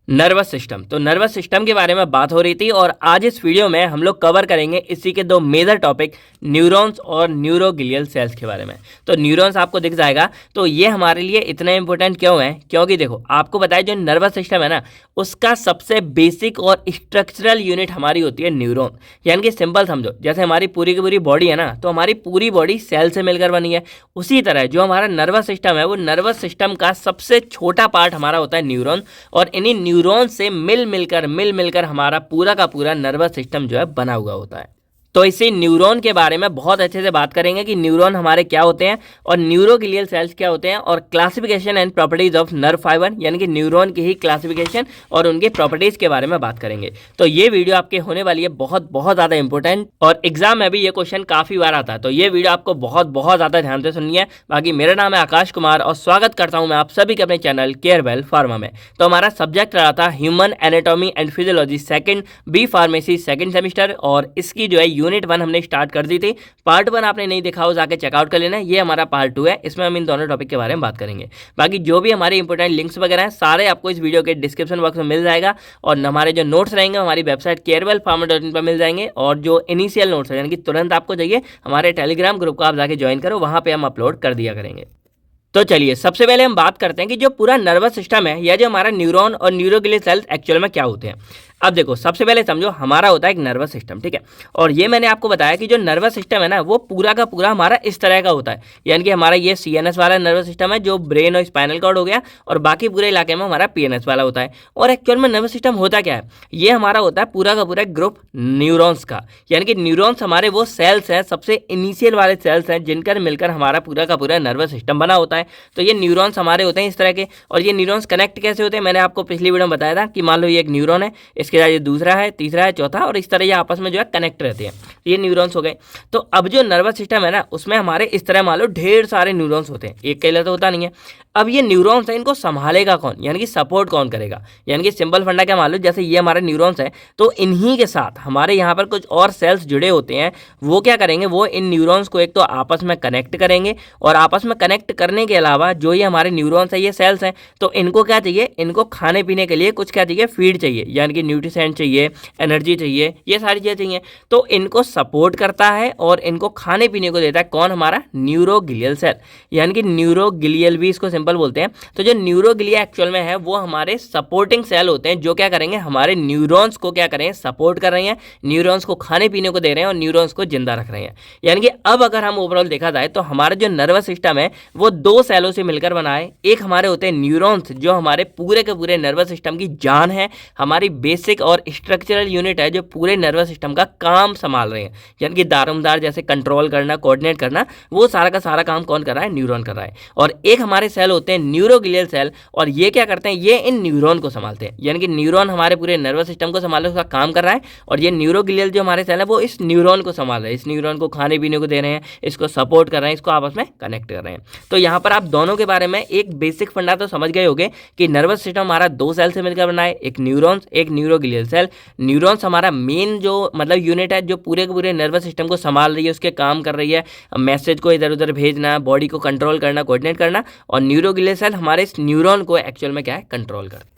Nervous system. तो nervous system के बारे में बात हो रही थी और आज इस वीडियो में हम लोग कवर करेंगे इसी के दो मेजर टॉपिक, न्यूरॉन्स और न्यूरोग्लियल सेल्स के बारे में। तो न्यूरॉन्स आपको दिख जाएगा। तो ये हमारे लिए इतने इंपॉर्टेंट क्यों है? क्योंकि देखो आपको बताया जो नर्वस सिस्टम है ना, उसका सबसे बेसिक और स्ट्रक्चरल यूनिट हमारी होती है न्यूरॉन। यानी कि सिंपल समझो, जैसे हमारी पूरी की पूरी बॉडी है ना, तो हमारी पूरी बॉडी सेल से मिलकर बनी है। उसी तरह जो हमारा नर्वस सिस्टम है, वो नर्वस सिस्टम का सबसे छोटा पार्ट हमारा होता है न्यूरॉन। और इन्हीं न्यूरॉन से मिल मिलकर हमारा पूरा का पूरा नर्वस सिस्टम जो है बना हुआ होता है। तो इसी न्यूरॉन के बारे में बहुत अच्छे से बात करेंगे कि न्यूरॉन हमारे क्या होते हैं और न्यूरोग्लियल सेल्स क्या होते हैं, और classification and properties of nerve fibre, यानी कि न्यूरॉन की ही क्लासिफिकेशन और उनके प्रॉपर्टीज के बारे में बात करेंगे। तो ये वीडियो आपके होने वाली है बहुत बहुत ज़्यादा इंपॉर्टेंट, और एग्जाम में भी ये क्वेश्चन काफ़ी बार आता है। तो ये वीडियो आपको बहुत बहुत ज़्यादा ध्यान से सुननी है। बाकी मेरा नाम है आकाश कुमार और स्वागत करता हूँ मैं आप सभी के अपने चैनल केयरवेल फार्मा में। तो हमारा सब्जेक्ट रहा था human anatomy and physiology second, B pharmacy second semester, और इसकी जो है यूनिट 1 हमने स्टार्ट कर दी थी। पार्ट 1 आपने नहीं देखा हो जाके चेकआउट कर लेना। ये हमारा पार्ट 2 है, इसमें हम इन दोनों टॉपिक के बारे में बात करेंगे। बाकी जो भी हमारे इंपॉर्टेंट लिंक्स वगैरह हैं सारे आपको इस वीडियो के डिस्क्रिप्शन बॉक्स में मिल जाएगा, और हमारे जो नोट्स रहेंगे हमारी वेबसाइट केयरवेलफार्मा.in पर मिल जाएंगे। और जो इनिशियल नोट्स है, यानी कि तुरंत आपको चाहिए, हमारे टेलीग्राम ग्रुप को आप जाके ज्वाइन करो, वहाँ पर हम अपलोड कर दिया करेंगे। तो चलिए सबसे पहले हम बात करते हैं कि जो पूरा नर्वस सिस्टम है या जो हमारा न्यूरॉन और न्यूरोग्लियल सेल्स एक्चुअल में क्या होते हैं। अब देखो सबसे पहले समझो, हमारा होता है एक नर्वस सिस्टम, ठीक है। और ये मैंने आपको बताया कि जो नर्वस सिस्टम है ना, वो पूरा का पूरा हमारा इस तरह का होता है। यानी कि हमारा ये CNS वाला नर्वस सिस्टम है जो ब्रेन और स्पाइनल कॉर्ड हो गया, और बाकी पूरे इलाके में हमारा PNS वाला होता है। और एक्चुअल में नर्वस सिस्टम होता क्या है, ये हमारा होता है पूरा का पूरा ग्रुप न्यूरॉन्स का। यानी कि न्यूरॉन्स हमारे वो सेल्स हैं, सबसे इनिशियल वाले सेल्स हैं, जिनकर मिलकर हमारा पूरा का पूरा नर्वस सिस्टम बना होता है। तो ये न्यूरॉन्स हमारे होते हैं इस तरह के। और ये न्यूरॉन्स कनेक्ट कैसे होते हैं, मैंने आपको पिछली वीडियो में बताया था कि मान लो ये एक न्यूरॉन है, इसके साथ ये दूसरा है, तीसरा है, चौथा, और इस तरह ये आपस में जो है कनेक्ट रहते हैं। ये न्यूरॉन्स हो गए। तो अब जो नर्वस सिस्टम है ना, उसमें हमारे इस तरह मान लो ढेर सारे न्यूरॉन्स होते हैं, एक अकेला तो होता नहीं है। अब ये न्यूरॉन्स है, इनको संभालेगा कौन, यानी कि सपोर्ट कौन करेगा। यानी कि सिंपल फंडा क्या मान लो, जैसे ये हमारे न्यूरॉन्स है, तो इन्हीं के साथ हमारे यहाँ पर कुछ और सेल्स जुड़े होते हैं। वो क्या करेंगे, वो इन न्यूरॉन्स को एक तो आपस में कनेक्ट करेंगे, और आपस में कनेक्ट करने के अलावा जो ये हमारे न्यूरॉन्स है, ये सेल्स हैं, तो इनको क्या चाहिए, इनको खाने पीने के लिए कुछ क्या चाहिए, फीड चाहिए, यानी कि न्यूट्रिएंट चाहिए, एनर्जी चाहिए, ये सारी चीज़ें चाहिए। तो इनको सपोर्ट करता है और इनको खाने पीने को देता है कौन, हमारा न्यूरोग्लियल सेल, यानी कि न्यूरोग्लियल भी इसको सिंपल बोलते हैं। तो जो न्यूरोग्लिया एक्चुअल में है, वो हमारे सपोर्टिंग सेल होते हैं, जो क्या करेंगे, हमारे न्यूरॉन्स को क्या करेंगे, सपोर्ट कर रहे हैं, न्यूरॉन्स को खाने पीने को दे रहे हैं और न्यूरॉन्स को जिंदा रख रहे हैं। यानी कि अब अगर हम ओवरऑल देखा जाए तो हमारा जो नर्वस सिस्टम है वो दो सेलों से मिलकर बना है। एक हमारे होते हैं न्यूरॉन्स, जो हमारे पूरे के पूरे नर्वस सिस्टम की जान है, हमारी बेसिक और स्ट्रक्चरल यूनिट है, जो पूरे नर्वस सिस्टम का काम संभाल रहे हैं। यानी कि दारोमदार जैसे कंट्रोल करना, कोऑर्डिनेट करना, वो सारा का सारा काम कौन कर रहा है, न्यूरॉन कर रहा है। और एक हमारे सेल होते हैं न्यूरोग्लियल सेल, और ये क्या करते हैं, ये इन न्यूरॉन को संभालते हैं। यानी कि न्यूरॉन हमारे पूरे नर्वस सिस्टम को संभालने का काम कर रहा है, और ये न्यूरोग्लियल जो हमारे सेल है, वो इस न्यूरॉन को संभाल रहे हैं, इस न्यूरॉन को खाने पीने को दे रहे हैं, इसको सपोर्ट कर रहे हैं, इसको आपस में कनेक्ट कर रहे हैं। तो यहाँ पर आप दोनों के बारे में एक बेसिक फंडा तो समझ गए होंगे कि नर्वस सिस्टम हमारा दो सेल से मिलकर बना है, एक न्यूरॉन्स, एक न्यूरोग्लियल सेल। न्यूरॉन्स हमारा मेन जो मतलब यूनिट है, जो पूरे के पूरे नर्वस सिस्टम को संभाल रही है, उसके काम कर रही है, मैसेज को इधर उधर भेजना, बॉडी को कंट्रोल करना, कोऑर्डिनेट करना। और न्यूरोग्लियल सेल हमारे इस न्यूरॉन को एक्चुअल में क्या है, कंट्रोल करते हैं।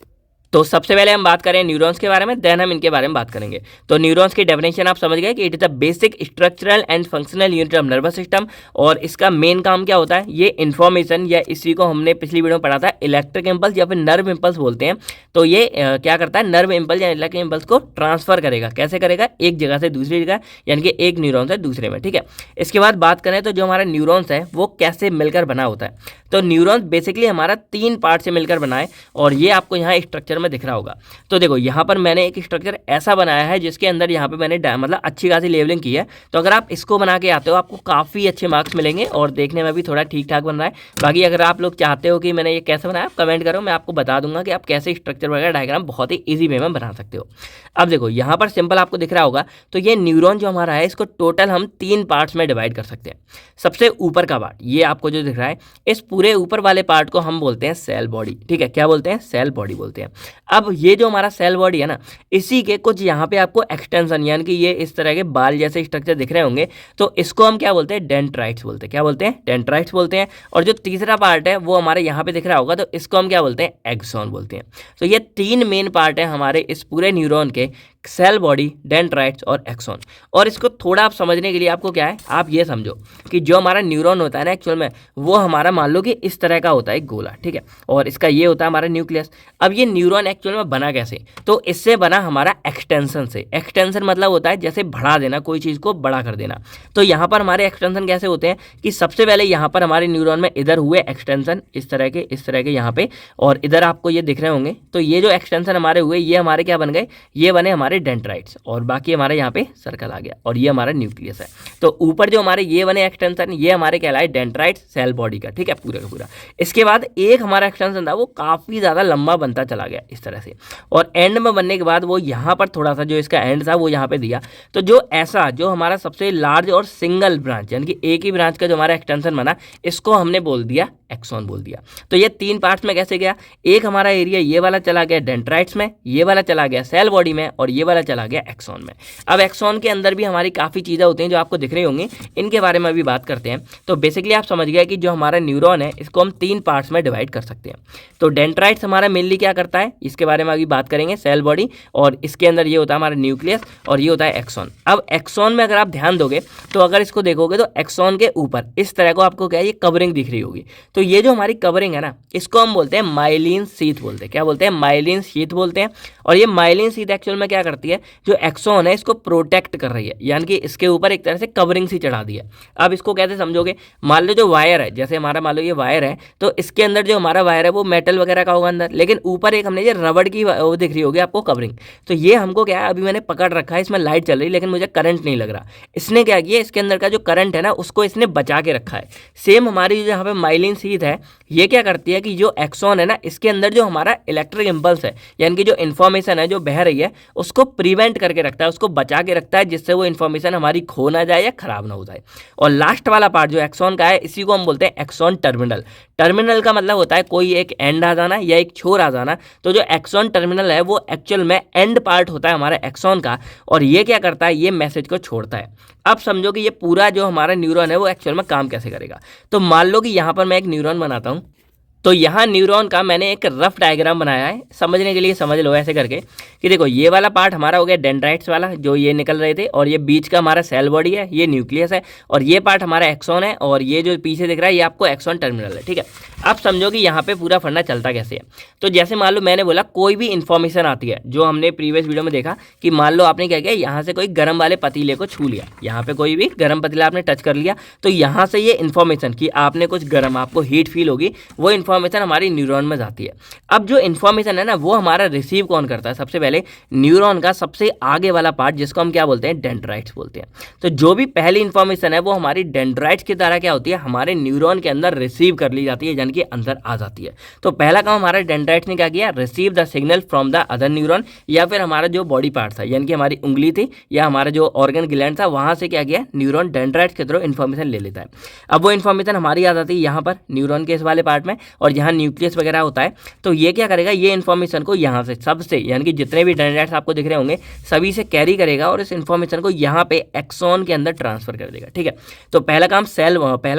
तो सबसे पहले हम बात करें न्यूरॉन्स के बारे में, देन हम इनके बारे में बात करेंगे। तो न्यूरॉन्स की डेफिनेशन आप समझ गए कि it is the basic structural and functional unit of nervous system. और इसका मेन काम क्या होता है, ये इन्फॉर्मेशन, या इसी को हमने पिछली वीडियो में पढ़ा था इलेक्ट्रिक इम्पल्स या फिर नर्व इम्पल्स बोलते हैं। तो ये क्या करता है, नर्व इम्पल्स या इलेक्ट्रिक इम्पल्स को ट्रांसफर करेगा। कैसे करेगा, एक जगह से दूसरी जगह, यानी कि एक न्यूरॉन से दूसरे में, ठीक है। इसके बाद बात करें तो जो हमारा न्यूरॉन्स है वो कैसे मिलकर बना होता है। तो न्यूरॉन्स बेसिकली हमारा 3 पार्ट से मिलकर बना है, और ये आपको यहाँ स्ट्रक्चर में दिख रहा होगा। तो देखो यहाँ पर मैंने एक स्ट्रक्चर ऐसा बनाया है जिसके अंदर यहाँ पे मैंने मतलब अच्छी खासी लेवलिंग की है। तो अगर आप इसको बना के आते हो, आपको काफ़ी अच्छे मार्क्स मिलेंगे, और देखने में भी थोड़ा ठीक ठाक बन रहा है। बाकी अगर आप लोग चाहते हो कि मैंने ये कैसे बनाया, आप कमेंट करो, मैं आपको बता दूंगा कि आप कैसे स्ट्रक्चर वगैरह डायग्राम बहुत ही ईजी वे में बना सकते हो। अब देखो यहाँ पर सिंपल आपको दिख रहा होगा, तो ये न्यूरॉन जो हमारा है, इसको टोटल हम 3 पार्ट्स में डिवाइड कर सकते हैं। सबसे ऊपर का पार्ट ये आपको जो दिख रहा है, इस पूरे ऊपर वाले पार्ट को हम बोलते हैं सेल बॉडी, ठीक है। क्या बोलते हैं, सेल बॉडी बोलते हैं। अब ये जो हमारा सेल बॉडी है ना, इसी के कुछ यहाँ पे आपको एक्सटेंशन यानी कि ये इस तरह के बाल जैसे स्ट्रक्चर दिख रहे होंगे, तो इसको हम क्या बोलते हैं, डेंड्राइट्स बोलते हैं। क्या बोलते हैं, डेंड्राइट्स बोलते हैं। और जो तीसरा पार्ट है वो हमारे यहाँ पे दिख रहा होगा, तो इसको हम क्या बोलते हैं, एक्सॉन बोलते हैं। तो ये 3 मेन पार्ट है हमारे इस पूरे न्यूरॉन के, सेल बॉडी, डेंड्राइट्स और एक्सॉन। और इसको थोड़ा आप समझने के लिए आपको क्या है, आप ये समझो कि जो हमारा न्यूरॉन होता है ना एक्चुअल में, वो हमारा मान लो कि इस तरह का होता है, एक गोला, ठीक है, और इसका ये होता है हमारा न्यूक्लियस। अब ये न्यूरॉन एक्चुअल में बना कैसे, तो इससे बना हमारा एक्सटेंशन से। एक्सटेंशन मतलब होता है जैसे बढ़ा देना, कोई चीज़ को बड़ा कर देना। तो यहाँ पर हमारे एक्सटेंशन कैसे होते हैं कि सबसे पहले यहाँ पर हमारे न्यूरॉन में इधर हुए एक्सटेंशन, इस तरह के यहाँ पे, और इधर आपको ये दिख रहे होंगे। तो ये जो एक्सटेंशन हमारे हुए, ये हमारे क्या बन गए, ये बने हमारे डेंड्राइट्स, और बाकी हमारे यहाँ पे सर्कल आ गया, और ये हमारा न्यूक्लियस है। तो ऊपर जो हमारे ये बने एक्सटेंशन, ये हमारे कहलाए डेंड्राइट्स सेल बॉडी का, ठीक है, पूरा का पूरा। इसके बाद एक हमारा एक्सटेंशन था, वो काफ़ी ज़्यादा लंबा बनता चला गया इस तरह से, और एंड में बनने के बाद वो यहाँ पर थोड़ा सा जो इसका एंड था वो यहाँ पे दिया। तो जो ऐसा जो हमारा सबसे लार्ज और सिंगल ब्रांच यानी कि एक ही ब्रांच का जो हमारा एक्सटेंशन बना, इसको हमने बोल दिया एक्सॉन बोल दिया। तो ये 3 पार्ट्स में कैसे गया, एक हमारा एरिया ये वाला चला गया डेंड्राइट्स में, ये वाला चला गया सेल बॉडी में, और ये वाला चला गया एक्सॉन में। अब एक्सॉन के अंदर भी हमारी काफ़ी चीज़ें होती हैं जो आपको दिख रही होंगी, इनके बारे में अभी बात करते हैं। तो बेसिकली आप समझ गए कि जो हमारा न्यूरॉन है इसको हम 3 पार्ट्स में डिवाइड कर सकते हैं। तो डेंड्राइट्स हमारा मेनली क्या करता है, इसके बारे में अभी बात करेंगे, सेल बॉडी, और इसके अंदर ये होता है हमारा न्यूक्लियस, और ये होता है एक्सॉन। अब एक्सॉन में अगर आप ध्यान दोगे, तो अगर इसको देखोगे तो एक्सॉन के ऊपर इस तरह को आपको क्या है, ये कवरिंग दिख रही होगी। तो ये जो हमारी कवरिंग है ना, इसको हम बोलते हैं माइलिन शीथ बोलते हैं। क्या बोलते हैं, माइलिन शीथ बोलते हैं। और ये माइलिन शीथ एक्चुअल में क्या करती है, जो एक्सॉन है इसको प्रोटेक्ट कर रही है, यानी कि इसके ऊपर एक तरह से कवरिंग सी चढ़ा दी है। अब इसको कैसे समझोगे, मान लो जो वायर है, जैसे हमारा मान लो ये वायर है, तो इसके अंदर जो हमारा वायर है वो मेटल वगैरह का होगा अंदर, लेकिन ऊपर एक हमने ये रबड़ की वो दिख रही होगी आपको कवरिंग। तो ये हमको क्या है, अभी मैंने पकड़ रखा है, इसमें लाइट चल रही, लेकिन मुझे करंट नहीं लग रहा। इसने क्या किया, इसके अंदर का जो करंट है ना, उसको इसने बचा के रखा है। सेम हमारी जो यहाँ पे माइलिन शीथ है, ये क्या करती है कि जो एक्सॉन है ना, इसके अंदर जो हमारा इलेक्ट्रिक इंपल्स है, यानी कि जो इन्फॉर्मेशन है जो बह रही है, उसको प्रिवेंट करके रखता है, उसको बचा के रखता है, जिससे वो इन्फॉर्मेशन हमारी खो ना जाए या खराब ना हो जाए। और लास्ट वाला पार्ट जो एक्सॉन का है, इसी को हम बोलते हैं एक्सॉन टर्मिनल। टर्मिनल का मतलब होता है कोई एक एंड आ जाना या एक छोर आ जाना। तो जो एक्सॉन टर्मिनल है वो एक्चुअल में एंड पार्ट होता है हमारा एक्सॉन का, और ये क्या करता है, ये मैसेज को छोड़ता है। अब समझो कि ये पूरा जो हमारा न्यूरॉन है वो एक्चुअल में काम कैसे करेगा। तो मान लो कि यहाँ पर मैं एक न्यूरॉन बनाता हूँ, तो यहाँ न्यूरॉन का मैंने एक रफ डायग्राम बनाया है, समझने के लिए समझ लो ऐसे करके कि देखो ये वाला पार्ट हमारा हो गया डेंड्राइट्स वाला, जो ये निकल रहे थे, और ये बीच का हमारा सेल बॉडी है, ये न्यूक्लियस है, और ये पार्ट हमारा एक्सॉन है, और ये जो पीछे दिख रहा है ये आपको एक्सॉन टर्मिनल है, ठीक है। अब समझो कि यहाँ पे पूरा फंडा चलता कैसे है। तो जैसे मान लो मैंने बोला कोई भी इन्फॉर्मेशन आती है, जो हमने प्रीवियस वीडियो में देखा कि मान लो आपने क्या किया, यहाँ से कोई गर्म वाले पतीले को छू लिया, यहाँ पे कोई भी गर्म पतीला आपने टच कर लिया, तो यहाँ से ये इन्फॉर्मेशन कि आपने कुछ गर्म, आपको हीट फील होगी, वो इन्फॉर्मेशन हमारी न्यूरॉन में जाती है। अब जो इन्फॉर्मेशन है ना, वो हमारा रिसीव कौन करता है, सबसे पहले न्यूरॉन का सबसे आगे वाला पार्ट, जिसको हम क्या बोलते हैं, डेंड्राइट्स बोलते हैं। तो जो भी पहली इन्फॉर्मेशन है वो हमारी डेंड्राइट्स की तरह क्या होती है, हमारे न्यूरॉन के अंदर रिसीव कर ली जाती है, यानी कि अंदर आ जाती है। तो पहला काम हमारे डेंड्राइट्स ने क्या किया, receive the signal from the other neuron, या फिर हमारा जो बॉडी पार्ट था, यानी कि हमारी उंगली थी या हमारा जो ऑर्गन ग्लैंड था, वहां से क्या किया, न्यूरॉन डेंड्राइट्स के थ्रू इन्फॉर्मेशन ले लेता है। अब वो इन्फॉर्मेशन हमारी आ जाती है यहाँ पर न्यूरॉन के इस वाले पार्ट में, और यहाँ न्यूक्लियस वगैरह होता है। तो ये क्या करेगा, ये इन्फॉर्मेशन को यहाँ से सबसे, यानी कि जितने भी डेंड्राइट्स आपको दिख रहे होंगे सभी से कैरी करेगा, और इस इन्फॉर्मेशन को यहाँ पे एक्सॉन के अंदर ट्रांसफर कर देगा, ठीक है। तो पहला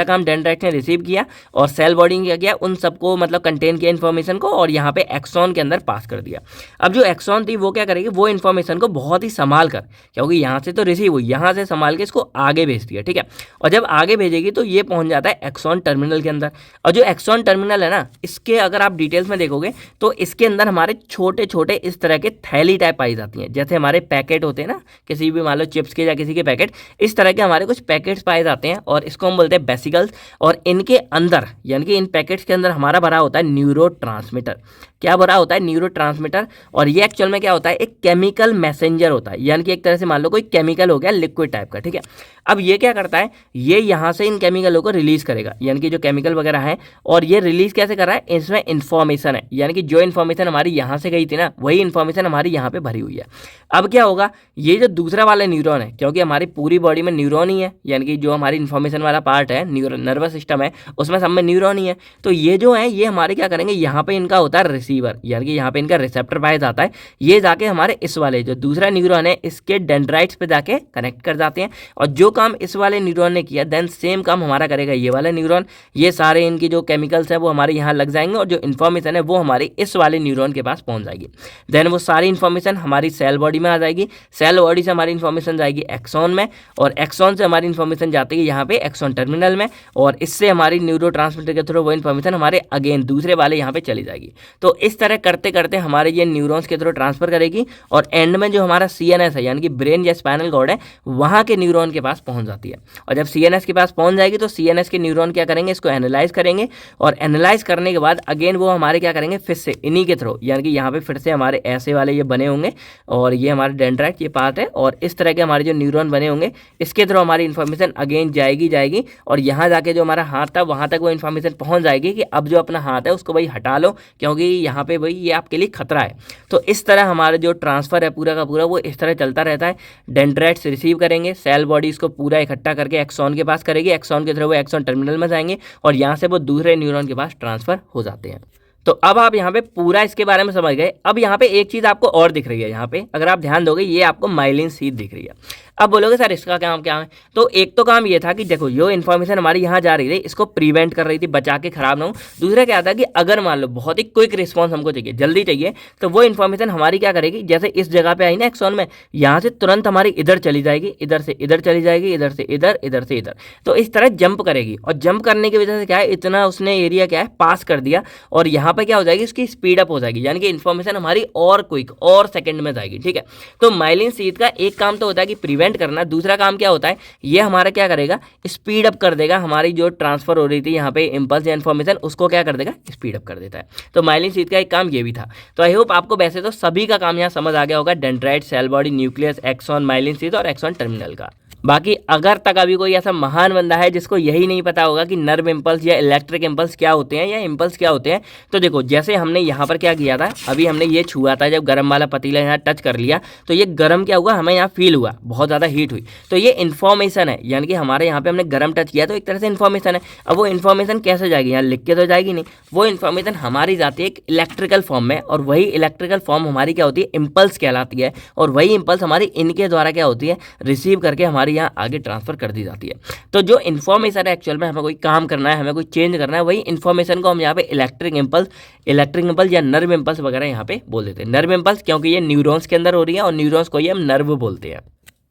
काम डेंड्राइट्स ने रिसीव किया, और सेल बॉडी ने क्या किया, उन सबको मतलब कंटेन किया इन्फॉर्मेशन को, और यहाँ पे एक्सॉन के अंदर पास कर दिया। अब जो एक्सॉन थी वो क्या करेगी, वो इन्फॉर्मेशन को बहुत ही संभाल कर, क्योंकि यहाँ से तो रिसीव हुई, यहाँ से संभाल के इसको आगे भेज दिया, ठीक है। और जब आगे भेजेगी तो ये पहुंच जाता है एक्सॉन टर्मिनल के अंदर। और जो एक्सॉन टर्मिनल है ना, इसके अगर आप डिटेल्स में देखोगे तो इसके अंदर हमारे छोटे छोटे इस तरह के थैली टाइप पाई जाती हैं, जैसे हमारे पैकेट होते हैं ना, किसी भी मान लो चिप्स के या किसी के पैकेट, इस तरह के हमारे कुछ पैकेट्स पाए जाते हैं, और इसको हम बोलते हैं वेसिकल्स। और इनके अंदर, यानी कि इन पैकेट्स के अंदर हमारा भरा होता है न्यूरोट्रांसमीटर। क्या भरा होता है, न्यूरोट्रांसमीटर। और ये एक्चुअल में क्या होता है, एक केमिकल मैसेंजर होता है, यानी कि एक तरह से मान लो कोई केमिकल हो गया लिक्विड टाइप का, ठीक है। अब ये क्या करता है, ये यहाँ से इन केमिकलों को रिलीज करेगा, यानी कि जो केमिकल वगैरह है, और ये रिलीज कैसे कर रहा है, इसमें इन्फॉर्मेशन है, यानी कि जो इन्फॉर्मेशन हमारी यहाँ से गई थी ना, वही इन्फॉर्मेशन हमारी यहाँ पे भरी हुई है। अब क्या होगा, ये जो दूसरा वाला न्यूरॉन है, क्योंकि हमारी पूरी बॉडी में न्यूरॉन ही है, यानी कि जो हमारी इन्फॉर्मेशन वाला पार्ट है, नर्वस सिस्टम है, उसमें सब में न्यूरॉन ही है, तो ये जो है ये हमारे क्या करेंगे, यहाँ पे इनका होता है रिसीवर, यानी कि यहाँ पे इनका रिसेप्टर पाया जाता है, ये जाके हमारे इस वाले जो दूसरा न्यूरॉन है इसके डेंड्राइट्स पे जाके कनेक्ट कर जाते हैं, और जो काम इस वाले न्यूरॉन ने किया देन सेम काम हमारा करेगा ये वाला न्यूरॉन। ये सारे इनकी जो केमिकल्स है वो हमारे यहाँ लग जाएंगे, और जो इन्फॉर्मेशन है वो हमारी इस वाले न्यूरॉन के पास पहुँच जाएगी। देन वो सारी इन्फॉर्मेशन हमारी सेल बॉडी में आ जाएगी, सेल बॉडी से हमारी इन्फॉर्मेशन जाएगी एक्सॉन में, और एक्सॉन से हमारी इन्फॉर्मेशन जाती है यहाँ पे एक्सॉन टर्मिनल में, और इससे हमारी न्यूरोट्रांसमीटर के थ्रू वो इन्फॉर्मेशन हमारे अगेन दूसरे वाले यहाँ पे चली जाएगी। तो इस तरह करते करते हमारे ये न्यूरॉन्स के थ्रू ट्रांसफर करेगी, और एंड में जो हमारा CNS है, यानी कि ब्रेन या स्पाइनल कॉर्ड है, वहाँ के न्यूरॉन के पास पहुँच जाती है। और जब CNS के पास पहुँच जाएगी तो CNS के न्यूरॉन क्या करेंगे, इसको एनालाइज करेंगे, और एनालाइज करने के बाद अगेन वो हमारे क्या करेंगे, फिर से इन्हीं के थ्रू, यानी कि यहाँ पे फिर से हमारे ऐसे वाले ये बने होंगे, और ये हमारे डेंड्राइट ये पार्ट है, और इस तरह के हमारे जो न्यूरॉन बने होंगे इसके थ्रू हमारी इन्फॉर्मेशन अगेन जाएगी, और यहाँ जाके जो हमारा हाथ था वहाँ तक वो इन्फॉर्मेशन पहुँच जाएगी कि अब जो अपना हाथ है उसको भाई हटा लो, क्योंकि यहाँ पे भाई ये आपके लिए खतरा है। तो इस तरह हमारा जो ट्रांसफ़र है पूरा का पूरा वो इस तरह चलता रहता है। डेंड्राइट्स रिसीव करेंगे, सेल बॉडी इसको पूरा इकट्ठा करके एक्सॉन के पास करेगी, एक्सॉन के थ्रू वो एक्सॉन टर्मिनल में जाएंगे, और यहाँ से वो दूसरे न्यूरॉन के पास ट्रांसफ़र हो जाते हैं। तो अब आप यहाँ पे पूरा इसके बारे में समझ गए। अब यहाँ पे एक चीज़ आपको और दिख रही है, यहाँ पे अगर आप ध्यान दोगे ये आपको माइलिन शीथ दिख रही है। अब बोलोगे सर इसका काम क्या है, तो एक तो काम ये था कि देखो जो इन्फॉर्मेशन हमारी यहाँ जा रही थी इसको प्रिवेंट कर रही थी, बचा के खराब ना हो। दूसरा क्या था कि अगर मान लो बहुत ही क्विक रिस्पॉन्स हमको चाहिए, जल्दी चाहिए, तो वो इन्फॉर्मेशन हमारी क्या करेगी, जैसे इस जगह पे आई ना एक्सॉन में, यहाँ से तुरंत हमारी इधर चली जाएगी, इधर से इधर चली जाएगी, इधर से इधर, इधर से इधर, तो इस तरह जंप करेगी। और जंप करने की वजह से क्या है, इतना उसने एरिया क्या है पास कर दिया, और यहाँ पर क्या हो जाएगी, उसकी स्पीड अप हो जाएगी, यानी कि इन्फॉर्मेशन हमारी और क्विक और सेकंड में जाएगी। ठीक है, तो माइलिन शीथ का एक काम तो होता है कि प्रिवेंट करना, दूसरा काम क्या होता है, ये हमारा क्या करेगा, स्पीड अप कर देगा, हमारी जो ट्रांसफर हो रही थी यहाँ पे इम्पल्स या इन्फॉर्मेशन उसको क्या कर देगा, स्पीड अप कर देता है। तो माइलिन शीथ का एक काम ये भी था। तो आई होप आपको वैसे तो सभी का काम यहाँ समझ आ गया होगा, dendrite, cell body, nucleus, axon, myelin sheath और एक्सॉन टर्मिनल का। बाकी अगर तक अभी कोई ऐसा महान बंदा है जिसको यही नहीं पता होगा कि नर्व इम्पल्स या इलेक्ट्रिक इम्पल्स क्या होते हैं या इम्पल्स क्या होते हैं, तो देखो जैसे हमने यहाँ पर क्या किया था, अभी हमने ये छुआ था, जब गर्म वाला पतीला यहाँ टच कर लिया तो ये गर्म क्या हुआ, हमें यहाँ फील हुआ, बहुत ज़्यादा हीट हुई, तो ये इन्फॉर्मेशन है, यानी कि हमारे यहाँ पे हमने गर्म टच किया तो एक तरह से इन्फॉर्मेशन है। अब वो इन्फॉर्मेशन कैसे जाएगी, यहाँ लिख के तो जाएगी नहीं, वो इन्फॉर्मेशन हमारी जाती है एक इलेक्ट्रिकल फॉर्म में, और वही इलेक्ट्रिकल फॉर्म हमारी क्या होती है, इम्पल्स कहलाती है, और वही इम्पल्स हमारी इनके द्वारा क्या होती है, रिसीव करके हमारे यहाँ आगे ट्रांसफर कर दी जाती है। तो जो इन्फॉर्मेशन है एक्चुअल में हमें कोई काम करना है, हमें कोई चेंज करना है, वही इन्फॉर्मेशन को हम यहाँ पे इलेक्ट्रिक इम्पल्स या नर्व इम्पल्स वगैरह यहाँ पे बोल देते हैं। नर्व इम्पल्स क्योंकि ये न्यूरॉन्स के अंदर हो रही है, और न्यूरॉन्स को ही हम नर्व बोलते हैं।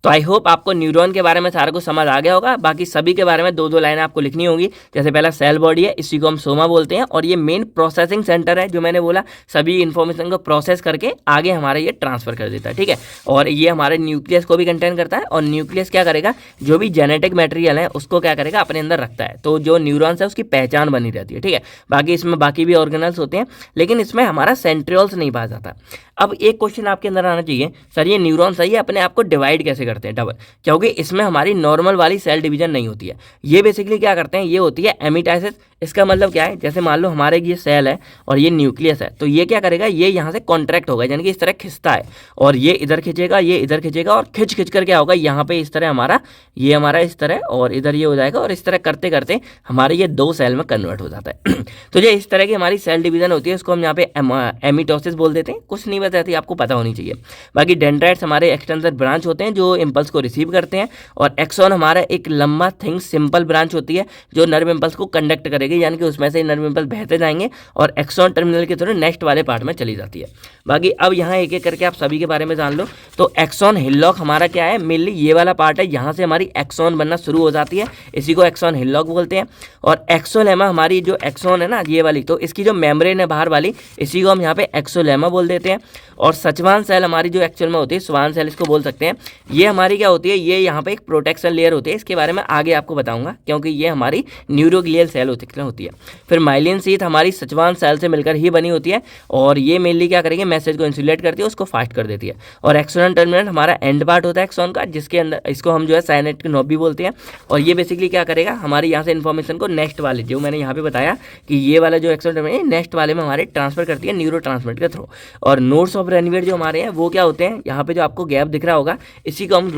तो आई होप आपको न्यूरॉन के बारे में सारा कुछ समझ आ गया होगा। बाकी सभी के बारे में दो दो लाइनें आपको लिखनी होंगी। जैसे पहला सेल बॉडी है, इसी को हम सोमा बोलते हैं, और ये मेन प्रोसेसिंग सेंटर है, जो मैंने बोला सभी इन्फॉर्मेशन को प्रोसेस करके आगे हमारा ये ट्रांसफर कर देता है। ठीक है, और ये हमारे न्यूक्लियस को भी कंटेन करता है, और न्यूक्लियस क्या करेगा, जो भी जेनेटिक मटेरियल है उसको क्या करेगा, अपने अंदर रखता है। तो जो न्यूरॉन्स है उसकी पहचान बनी रहती है। ठीक है, बाकी इसमें बाकी भी ऑर्गेनल्स होते हैं, लेकिन इसमें हमारा सेंट्रियोल्स नहीं पाया जाता। अब एक क्वेश्चन आपके अंदर आना चाहिए, सर ये न्यूरॉन सही है, अपने आप को डिवाइड कैसे करते हैं, डबल, क्योंकि इसमें हमारी नॉर्मल वाली सेल डिवीजन नहीं होती है। ये बेसिकली क्या करते हैं, ये होती है एमिटाइसिस। इसका मतलब क्या है, जैसे मान लो हमारे ये सेल है और ये न्यूक्लियस है, तो ये क्या करेगा, ये यहाँ से कॉन्ट्रैक्ट होगा, यानी कि इस तरह खिंचता है, और ये इधर खिंचेगा, ये इधर खिंचेगा, और खिंच कर क्या होगा, यहाँ पे इस तरह हमारा ये हमारा इस तरह, और इधर ये हो जाएगा, और इस तरह करते करते हमारे ये दो सेल में कन्वर्ट हो जाता है। तो ये इस तरह की हमारी सेल डिवीजन होती है, उसको हम यहाँ पे एमिटोसिस बोल देते हैं। कुछ नहीं बताती, आपको पता होनी चाहिए। बाकी डेंड्राइट्स हमारे एक्सटेंसर ब्रांच होते हैं जो इम्पल्स को रिसीव करते हैं, और एक्सॉन हमारा एक लंबा थिंग सिंपल ब्रांच होती है जो नर्व इम्पल्स को कंडक्ट करेगी, यानी कि उसमें से नर्व इम्पल्स बहते जाएंगे और एक्सॉन टर्मिनल के थ्रू नेक्स्ट वाले पार्ट में चली जाती है। बाकी अब यहाँ एक एक करके आप सभी के बारे में जान लो। तो एक्सॉन हिल्लॉक हमारा क्या है, मेनली ये वाला पार्ट है, यहाँ से हमारी एक्सॉन बनना शुरू हो जाती है, इसी को एक्सॉन हिल्लॉक बोलते हैं। और एक्सोलेमा हमारी जो एक्सॉन है ना ये वाली, तो इसकी जो मेम्ब्रेन है बाहर वाली, इसी को हम यहाँ पे एक्सोलेमा बोल देते हैं। और सचवान सेल हमारी जो एक्चुअल में होती है, स्वान सेल इसको बोल सकते हैं, ये हमारी क्या होती है, ये यहाँ पे एक प्रोटेक्शन लेयर होती है, इसके बारे में आगे आपको बताऊंगा क्योंकि ये हमारी न्यूरोग्लियल सेल होती है। फिर माइलिन शीथ हमारी सचवान सेल से मिलकर ही बनी होती है और ये मेनली क्या करेंगे, मैसेज को इंसुलेट करती है, उसको फास्ट कर देती है। और एक्सोनल टर्मिनल हमारा एंड पार्ट होता है एक्सॉन का, जिसके अंदर इसको हम जो है साइनेट नोब भी बोलते हैं। और ये बेसिकली क्या करेगा, हमारे यहाँ से इन्फॉर्मेशन को नेक्स्ट वाले, जो मैंने यहाँ पे बताया कि ये वाला जो एक्सोनल टर्मिनल नेक्स्ट वाले में हमारे ट्रांसफर करती है न्यूरो ट्रांसमिटर के थ्रू। और नोड्स ऑफ रेनवियर जो हमारे हैं वो क्या होते हैं, यहाँ पे जो आपको गैप दिख रहा होगा इसी को हम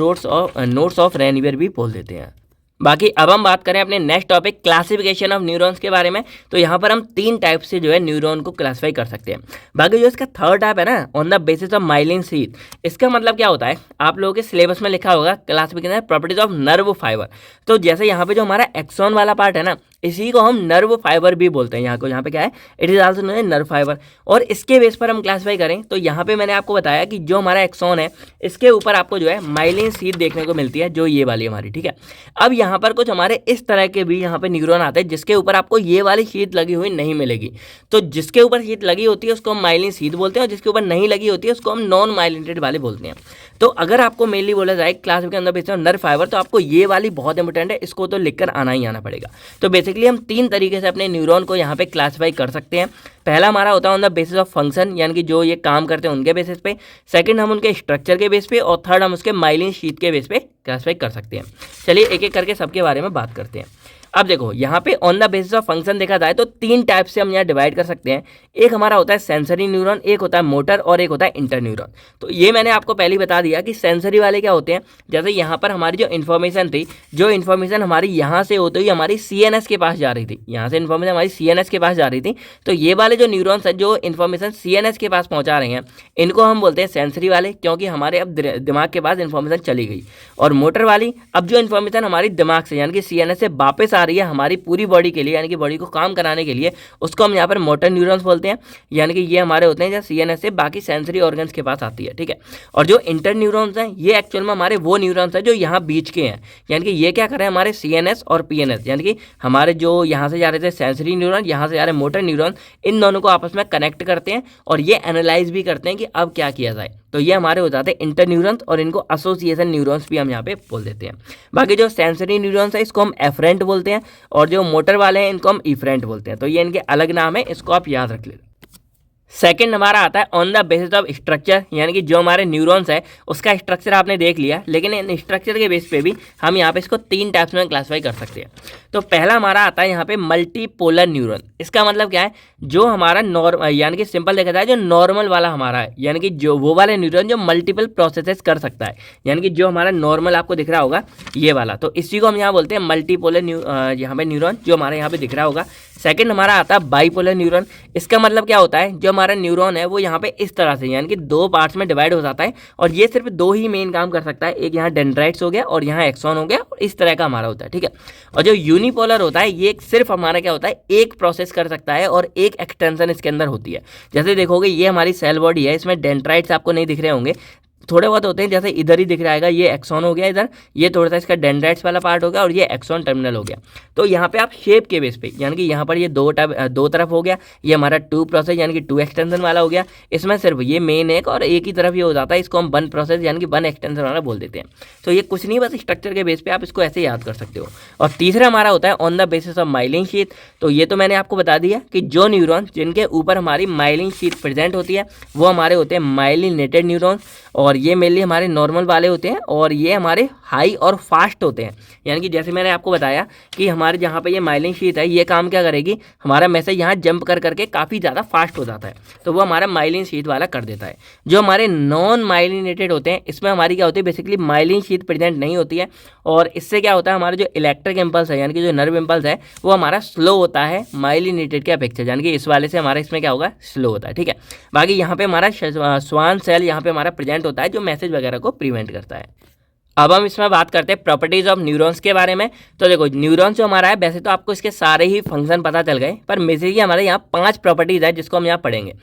नोड्स ऑफ रेनवियर भी बोल देते हैं। बाकी अब हम बात करें अपने next topic classification of neurons के बारे में। तो यहाँ पर हम 3 टाइप से जो है न्यूरॉन को क्लासिफाई कर सकते हैं। बाकी जो इसका थर्ड टाइप है ना, on the basis of myelin sheath, इसका मतलब क्या होता है, आप लोगों के सिलेबस में लिखा होगा classification properties of nerve fibre. तो जैसे यहाँ पे जो हमारा एक्सॉन वाला पार्ट है ना, इसी को हम नर्व फाइबर भी बोलते हैं। यहाँ पे क्या है, it is also known as nerve fibre. और इसके बेस पर हम क्लासिफाई करें तो यहाँ पे मैंने आपको बताया कि जो हमारा एक्सॉन है इसके ऊपर आपको जो है माइलिन शीथ देखने को मिलती है, जो ये वाली हमारी, ठीक है। अब यहाँ पर कुछ हमारे इस तरह के भी यहाँ पे न्यूरॉन आते हैं जिसके ऊपर आपको ये वाली शीथ लगी हुई नहीं मिलेगी। तो जिसके ऊपर शीथ लगी होती है उसको हम माइलिन शीथ बोलते हैं और जिसके ऊपर नहीं लगी होती है उसको हम नॉन माइलिनेटेड वाले बोलते हैं। तो अगर आपको मेनली बोला जाए क्लास के अंदर बेसिस ऑन नर्व फाइबर, तो आपको ये वाली बहुत इंपॉर्टेंट है, इसको तो लिखकर आना ही आना पड़ेगा। तो बेसिकली हम 3 तरीके से अपने न्यूरॉन को यहाँ पे क्लासिफाई कर सकते हैं। पहला हमारा होता है on the basis of function, यानी कि जो ये काम करते हैं उनके बेसिस पे। सेकंड हम उनके स्ट्रक्चर के बेस पे और थर्ड हम उसके माइलिन शीथ के बेस पे क्लासिफाई कर सकते हैं। चलिए एक एक करके सबके बारे में बात करते हैं। अब देखो यहाँ पे on the basis of function देखा जाए तो 3 टाइप से हम यहाँ डिवाइड कर सकते हैं। एक हमारा होता है सेंसरी न्यूरॉन, एक होता है मोटर और एक होता है इंटर न्यूरॉन। तो ये मैंने आपको पहले ही बता दिया कि सेंसरी वाले क्या होते हैं, जैसे यहाँ पर हमारी जो इन्फॉर्मेशन थी, जो इन्फॉर्मेशन हमारी यहाँ से होती हुई हमारी CNS के पास जा रही थी, यहाँ से इन्फॉर्मेशन हमारी CNS के पास जा रही थी। तो ये वाले जो न्यूरॉन्स हैं जो इन्फॉर्मेशन CNS के पास पहुँचा रहे हैं, इनको हम बोलते हैं सेंसरी वाले, क्योंकि हमारे अब दिमाग के पास इन्फॉर्मेशन चली गई। और मोटर वाली, अब जो इन्फॉर्मेशन हमारी दिमाग से यानी कि CNS से वापस आ रही है हमारी पूरी बॉडी के लिए, यानी कि बॉडी को काम कराने के लिए, उसको हम यहाँ पर मोटर न्यूरॉन्स बोलते हैं। यानी कि ये हमारे होते हैं जो CNS से बाकी सेंसरी ऑर्गन्स के पास आती है, ठीक है। और जो इंटर न्यूरॉन्स हैं ये एक्चुअल में हमारे वो न्यूरॉन्स हैं जो यहाँ बीच के हैं, यानी कि ये क्या कर रहे हैं, हमारे CNS और PNS, यानी कि हमारे जो यहाँ से जा रहे थे सेंसरी न्यूरॉन, यहाँ से जा रहे मोटर न्यूरॉन, इन दोनों को आपस में कनेक्ट करते हैं और ये एनालाइज भी करते हैं कि अब क्या किया जाए। तो ये हमारे हो जाते हैं इंटर न्यूरॉन्स और इनको एसोसिएशन न्यूरॉन्स भी हम यहाँ पे बोल देते हैं। बाकी जो सेंसरी न्यूरॉन्स है इसको हम एफरेंट बोलते हैं और जो मोटर वाले हैं इनको हम इफरेंट बोलते हैं। तो ये इनके अलग नाम है, इसको आप याद रख लेना। सेकंड हमारा आता है on the basis of structure, यानी कि जो हमारे न्यूरॉन्स है उसका स्ट्रक्चर आपने देख लिया, लेकिन इन स्ट्रक्चर के बेस पे भी हम यहाँ पे इसको 3 टाइप्स में क्लासिफाई कर सकते हैं। तो पहला हमारा आता है यहाँ पे मल्टीपोलर न्यूरॉन। इसका मतलब क्या है, जो हमारा नॉर्मल, यानी कि सिंपल देखा जाए जो नॉर्मल वाला हमारा है, यानी कि जो वो वाले न्यूरॉन जो मल्टीपल प्रोसेसेस कर सकता है, यानी कि जो हमारा नॉर्मल आपको दिख रहा होगा ये वाला, तो इसी को हम यहाँ बोलते हैं मल्टीपोलर यहाँ पे न्यूरॉन, जो हमारे यहाँ पे दिख रहा होगा। सेकंड हमारा आता है बाइपोलर न्यूरॉन। इसका मतलब क्या होता है, जो हमारा न्यूरॉन है वो यहाँ पे इस तरह से यानी कि 2 पार्ट्स में डिवाइड हो जाता है और ये सिर्फ 2 ही मेन काम कर सकता है, एक यहाँ डेंड्राइट्स हो गया और यहाँ एक्सॉन हो गया, और इस तरह का हमारा होता है, ठीक है। और जो यूनिपोलर होता है ये सिर्फ हमारा क्या होता है, एक प्रोसेस कर सकता है और एक एक्सटेंशन इसके अंदर होती है। जैसे देखोगे ये हमारी सेल बॉडी है, इसमें डेंड्राइट्स आपको नहीं दिख रहे होंगे, थोड़े बहुत होते हैं, जैसे इधर ही दिख रहा है, ये एक्सॉन हो गया इधर, ये थोड़ा सा इसका डेंड्राइट्स वाला पार्ट हो गया और ये एक्सॉन टर्मिनल हो गया। तो यहाँ पे आप शेप के बेस पे, यानी कि यहाँ पर ये दो तरफ हो गया, ये हमारा 2 प्रोसेस यानी कि 2 एक्सटेंशन वाला हो गया, इसमें सिर्फ ये मेन एक और एक ही तरफ ये हो जाता है, इसको हम 1 प्रोसेस यानी कि 1 एक्सटेंशन वाला बोल देते हैं। तो ये कुछ नहीं, बस स्ट्रक्चर के बेस पे आप इसको ऐसे याद कर सकते हो। और तीसरा हमारा होता है on the basis of myelin sheath. तो ये तो मैंने आपको बता दिया कि जो न्यूरॉन जिनके ऊपर हमारी माइलिन शीथ प्रेजेंट होती है वो हमारे होते हैं माइलिनेटेड न्यूरॉन्स, और ये मेनली हमारे नॉर्मल वाले होते हैं और ये हमारे हाई और फास्ट होते हैं। यानी कि जैसे मैंने आपको बताया कि हमारे जहाँ पे ये माइलिन शीथ है ये काम क्या करेगी, हमारा मैसेज यहाँ जंप कर करके काफ़ी ज़्यादा फास्ट हो जाता है, तो वो हमारा माइलिन शीथ वाला कर देता है। जो हमारे नॉन माइलिनेटेड होते हैं इसमें हमारी क्या होती है, बेसिकली माइलिन शीथ प्रेजेंट नहीं होती है, और इससे क्या होता है, हमारा जो इलेक्ट्रिक इम्पल्स है यानी कि जो नर्व इम्पल्स है वो हमारा स्लो होता है माइलिनेटेड के अपेक्षा, यानी कि इस वाले से हमारा इसमें क्या होगा, स्लो होता है, ठीक है। बाकी यहाँ पे हमारा श्वान सेल यहाँ पे हमारा प्रेजेंट होता है जो मैसेज वगैरह को प्रिवेंट करता है। अब हम इसमें बात करते हैं प्रॉपर्टीज ऑफ न्यूरॉन्स के बारे में। तो देखो न्यूरॉन्स जो हमारा है, वैसे तो आपको इसके सारे ही फंक्शन पता चल गए, पर बेसिकली हमारे यहाँ 5 प्रॉपर्टीज है जिसको हम यहाँ पढ़ेंगे।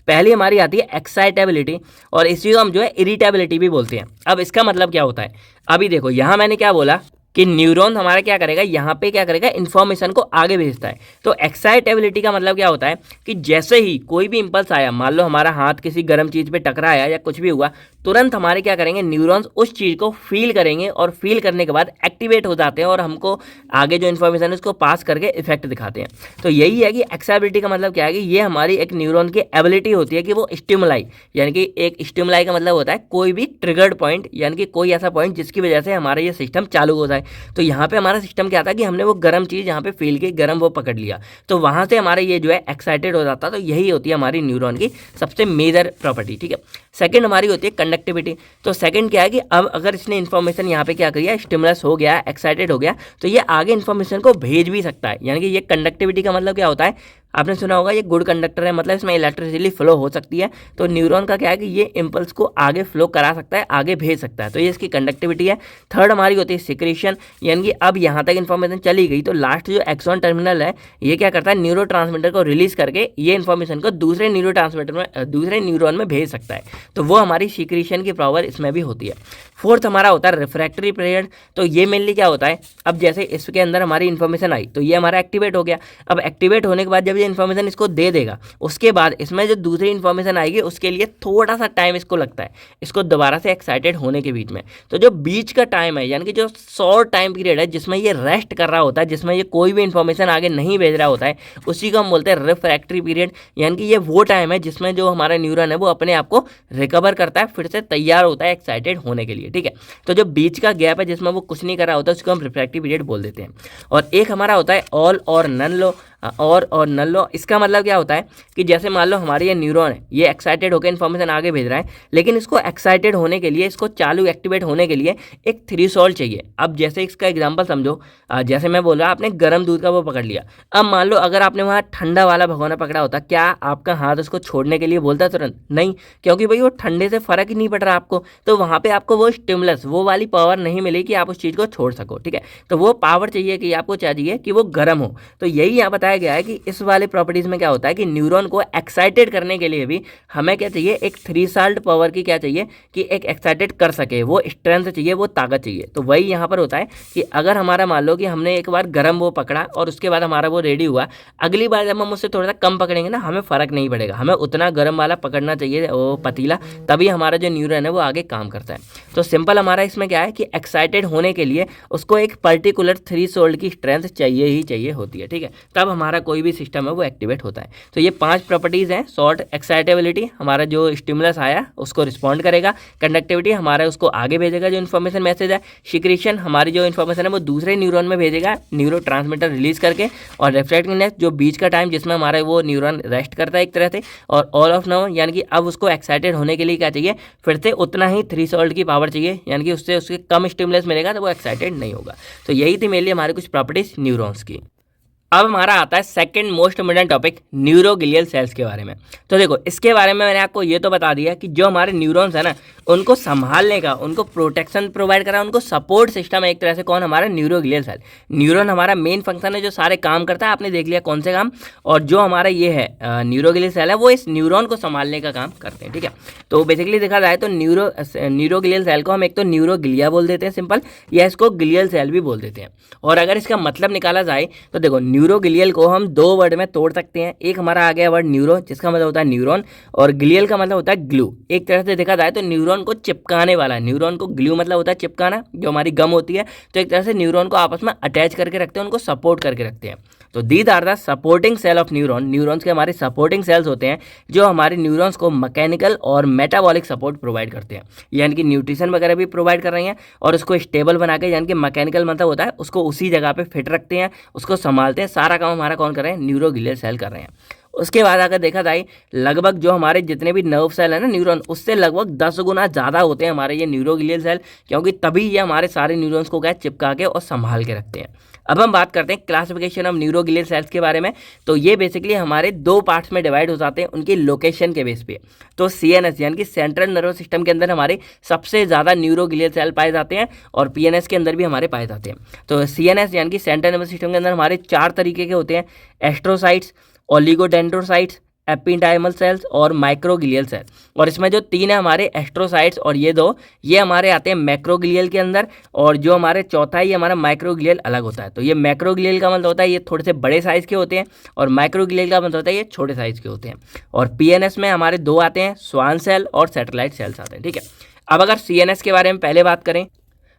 पहली हमारी आती है एक्साइटेबिलिटी, और इसी को हम जो है इरिटेबिलिटी भी बोलते हैं। अब इसका मतलब क्या होता है, अभी देखो यहाँ मैंने क्या बोला कि न्यूरॉन हमारा क्या करेगा, यहाँ पे क्या करेगा, इन्फॉर्मेशन को आगे भेजता है। तो एक्साइटेबिलिटी का मतलब क्या होता है कि जैसे ही कोई भी इंपल्स आया, मान लो हमारा हाथ किसी गर्म चीज़ पे टकराया या कुछ भी हुआ, तुरंत हमारे क्या करेंगे, न्यूरॉन्स उस चीज़ को फील करेंगे और फील करने के बाद एक्टिवेट हो जाते हैं और हमको आगे जो इन्फॉर्मेशन है उसको पास करके इफेक्ट दिखाते हैं। तो यही है कि एक्साइटेबिलिटी का मतलब क्या है कि ये हमारी एक न्यूरॉन की एबिलिटी होती है कि वो स्टिमुलाई, यानी कि एक स्टिमुलाई का मतलब होता है कोई भी ट्रिगर्ड पॉइंट, यानी कि कोई ऐसा पॉइंट जिसकी वजह से हमारा ये सिस्टम चालू हो जाए। तो यहाँ पे हमारा सिस्टम क्या था कि हमने वो गर्म चीज़ यहाँ पे फील की, गर्म वो पकड़ लिया, तो वहाँ से हमारा ये जो है एक्साइटेड हो जाता है। तो यही होती है हमारी न्यूरॉन की सबसे मेजर प्रॉपर्टी, ठीक है। सेकंड हमारी होती है कंडक्टिविटी। तो सेकंड क्या है कि अब अगर इसने इन्फॉर्मेशन यहाँ पे क्या किया, स्टिमुलस हो गया, एक्साइटेड हो गया, तो ये आगे इन्फॉर्मेशन को भेज भी सकता है। यानी कि ये कंडक्टिविटी का मतलब क्या होता है, आपने सुना होगा ये गुड कंडक्टर है, मतलब इसमें इलेक्ट्रिसिटी फ्लो हो सकती है। तो न्यूरॉन का क्या है कि ये इंपल्स को आगे फ्लो करा सकता है, आगे भेज सकता है, तो ये इसकी कंडक्टिविटी है। थर्ड हमारी होती है सिक्रीशन, यानी कि अब यहाँ तक इन्फॉर्मेशन चली गई तो लास्ट जो एक्सॉन टर्मिनल है ये क्या करता है, न्यूरो ट्रांसमीटर को रिलीज करके ये इन्फॉर्मेशन को दूसरे न्यूरो ट्रांसमीटर में, दूसरे न्यूरॉन में भेज सकता है। तो वो हमारी सिक्रीशन की पावर इसमें भी होती है। फोर्थ हमारा होता है रिफ्रैक्टरी पीरियड। तो ये मेनली क्या होता है, अब जैसे इसके अंदर हमारी इन्फॉर्मेशन आई तो ये हमारा एक्टिवेट हो गया। अब एक्टिवेट होने के बाद जब ये इन्फॉर्मेशन इसको दे देगा, उसके बाद इसमें जो दूसरी इन्फॉर्मेशन आएगी उसके लिए थोड़ा सा टाइम इसको लगता है, इसको दोबारा से एक्साइटेड होने के बीच में। तो जो बीच का टाइम है, यानी कि जो शॉर्ट टाइम पीरियड है जिसमें ये रेस्ट कर रहा होता है, जिसमें ये कोई भी इन्फॉर्मेशन आगे नहीं भेज रहा होता है, उसी को हम बोलते हैं रिफ्रैक्टरी पीरियड। यानी कि ये वो टाइम है जिसमें जो हमारा न्यूरॉन है वो अपने आप को रिकवर करता है, फिर से तैयार होता है एक्साइटेड होने के लिए, ठीक है। तो जो बीच का गैप है जिसमें वो कुछ नहीं कर रहा होता उसको हम रिफ्रैक्टिव पीरियड बोल देते हैं। और एक हमारा होता है ऑल और नन लो। और नन लो, इसका मतलब क्या होता है कि जैसे मान लो हमारी ये न्यूरॉन है, ये एक्साइटेड होकर इन्फॉर्मेशन आगे भेज रहा है, लेकिन इसको एक्साइटेड होने के लिए, इसको चालू एक्टिवेट होने के लिए एक थ्रेशोल्ड चाहिए। अब जैसे इसका एग्जांपल समझो, जैसे मैं बोल रहा आपने गर्म दूध का वो पकड़ लिया, अब मान लो अगर आपने वहाँ ठंडा वाला भगोना पकड़ा होता, क्या आपका हाथ उसको छोड़ने के लिए बोलता तुरंत? नहीं, क्योंकि भाई वो ठंडे से फर्क ही नहीं पड़ रहा आपको, तो वहाँ पे आपको वो स्टिमुलस, वो वाली पावर नहीं मिली कि आप उस चीज़ को छोड़ सको, ठीक है। तो वो पावर चाहिए कि आपको चाहिए कि वो गर्म हो। तो यही यहाँ बताया गया है कि इस वाले प्रॉपर्टीज में क्या होता है कि न्यूरॉन को एक्साइटेड करने के लिए भी हमें क्या चाहिए, एक थ्रेशोल्ड पावर की क्या चाहिए कि एक एक्साइटेड कर सके, वो स्ट्रेंथ चाहिए, वो ताकत चाहिए। तो वही यहाँ पर होता है कि अगर हमारा मान लो कि हमने एक बार गर्म वो पकड़ा और उसके बाद हमारा वो रेडी हुआ, अगली बार जब हम उससे थोड़ा सा कम पकड़ेंगे ना, हमें फर्क नहीं पड़ेगा, हमें उतना गर्म वाला पकड़ना चाहिए वो पतीला, तभी हमारा जो न्यूरॉन है वो आगे काम करता है। तो सिंपल हमारा इसमें क्या है कि एक्साइटेड होने के लिए उसको एक पर्टिकुलर थ्रेशोल्ड की स्ट्रेंथ चाहिए ही चाहिए होती है, ठीक है, तब हमारा कोई भी सिस्टम है वो एक्टिवेट होता है। तो ये 5 प्रॉपर्टीज हैं। शॉर्ट एक्साइटेबिलिटी, हमारा जो स्टिमुलस आया उसको रिस्पॉन्ड करेगा। कंडक्टिविटी, हमारा उसको आगे भेजेगा जो इन्फॉर्मेशन मैसेज है। सिक्रीशन, हमारी जो इन्फॉर्मेशन है वो दूसरे न्यूरॉन में भेजेगा न्यूरो ट्रांसमीटर रिलीज करके। और रिफ्रैक्टिवनेस, जो बीच का टाइम जिसमें हमारा वो न्यूरॉन रेस्ट करता है एक तरह से। और ऑल ऑफ नाउ, यानी कि अब उसको एक्साइटेड होने के लिए क्या चाहिए, फिर से उतना ही थ्रेशोल्ड की पावर चाहिए, यानी कि उससे उसके कम स्टिमुलस मिलेगा तो वो एक्साइटेड नहीं होगा। तो यही थी मेरे लिए हमारी कुछ प्रॉपर्टीज न्यूरॉन्स की। अब हमारा आता है second most important topic, neuroglial sales के बारे में। तो देखो, इसके बारे में मैंने आपको ये तो बता दिया कि जो हमारे न्यूरॉन्स है ना, उनको संभालने का, उनको प्रोटेक्शन प्रोवाइड करा, उनको सपोर्ट सिस्टम है एक तरह से कौन, हमारा न्यूरोग्लियल सेल। न्यूरॉन हमारा मेन फंक्शन है जो सारे काम करता है, आपने देख लिया कौन से काम। और जो हमारा ये है न्यूरोग्लियल सेल है वो इस न्यूरॉन को संभालने का काम करते हैं, ठीक है। तो बेसिकली देखा जाए तो न्यूरोग्लियल सेल को हम एक तो न्यूरोग्लिया बोल देते हैं सिंपल, या इसको ग्लियल सेल भी बोल देते हैं। और अगर इसका मतलब निकाला जाए तो देखो, न्यूरोग्लियल को हम 2 वर्ड में तोड़ सकते हैं। एक हमारा आ गया वर्ड न्यूरो, जिसका मतलब होता है न्यूरॉन, और ग्लियल का मतलब होता है ग्लू। एक तरह से देखा जाए तो न्यूरॉन को चिपकाने वाला, न्यूरॉन को ग्लू मतलब होता है चिपकाना, जो हमारी गम होती है। तो एक तरह से न्यूरॉन को आपस में अटैच करके रखते हैं, उनको सपोर्ट करके रखते हैं। तो these are the supporting cell of neuron. Neurons के हमारे सपोर्टिंग सेल्स होते हैं जो हमारे न्यूरॉन्स को मैकेनिकल और मेटाबॉलिक सपोर्ट प्रोवाइड करते हैं, यानी कि न्यूट्रिशन वगैरह भी प्रोवाइड कर रही हैं, और उसको स्टेबल बना के, यानी कि मैकेनिकल मतलब होता है उसको उसी जगह पे फिट रखते हैं, उसको संभालते हैं। सारा काम हमारा कौन कर रहे हैं, न्यूरोग्लियल सेल कर रहे हैं। उसके बाद अगर देखा जाए, लगभग जो हमारे जितने भी नर्व सेल है ना न्यूरॉन, उससे लगभग 10 गुना ज़्यादा होते हैं हमारे ये न्यूरोग्लियल सेल, क्योंकि तभी ये हमारे सारे न्यूरॉन्स को क्या चिपका के और संभाल के रखते हैं। अब हम बात करते हैं क्लासिफिकेशन ऑफ न्यूरोग्लियल सेल्स के बारे में। तो ये बेसिकली हमारे 2 पार्ट्स में डिवाइड हो जाते हैं उनकी लोकेशन के बेस पे। तो CNS यानी कि सेंट्रल नर्वस सिस्टम के अंदर हमारे सबसे ज़्यादा न्यूरोग्लियल सेल पाए जाते हैं, और PNS के अंदर भी हमारे पाए जाते हैं। तो CNS यानी कि सेंट्रल नर्वस सिस्टम के अंदर हमारे 4 तरीके के होते हैं, एस्ट्रोसाइट्स, ओलिगोडेंड्रोसाइट्स, एपिडाइमल सेल्स और माइक्रोग्लियल सेल। और इसमें जो 3 है हमारे एस्ट्रोसाइट्स और ये 2 ये हमारे आते हैं मैक्रोग्लियल के अंदर। और जो हमारे चौथा है ये हमारा माइक्रोग्लियल अलग होता है। तो ये मैक्रोग्लियल का मतलब होता है ये थोड़े से बड़े साइज़ के होते हैं और माइक्रोग्लियल का मतलब होता है ये छोटे साइज़ के होते हैं। और पीएनएस में हमारे 2 आते हैं, स्वान सेल और सैटेलाइट सेल्स आते हैं। ठीक है, अब अगर सीएनएस के बारे में पहले बात करें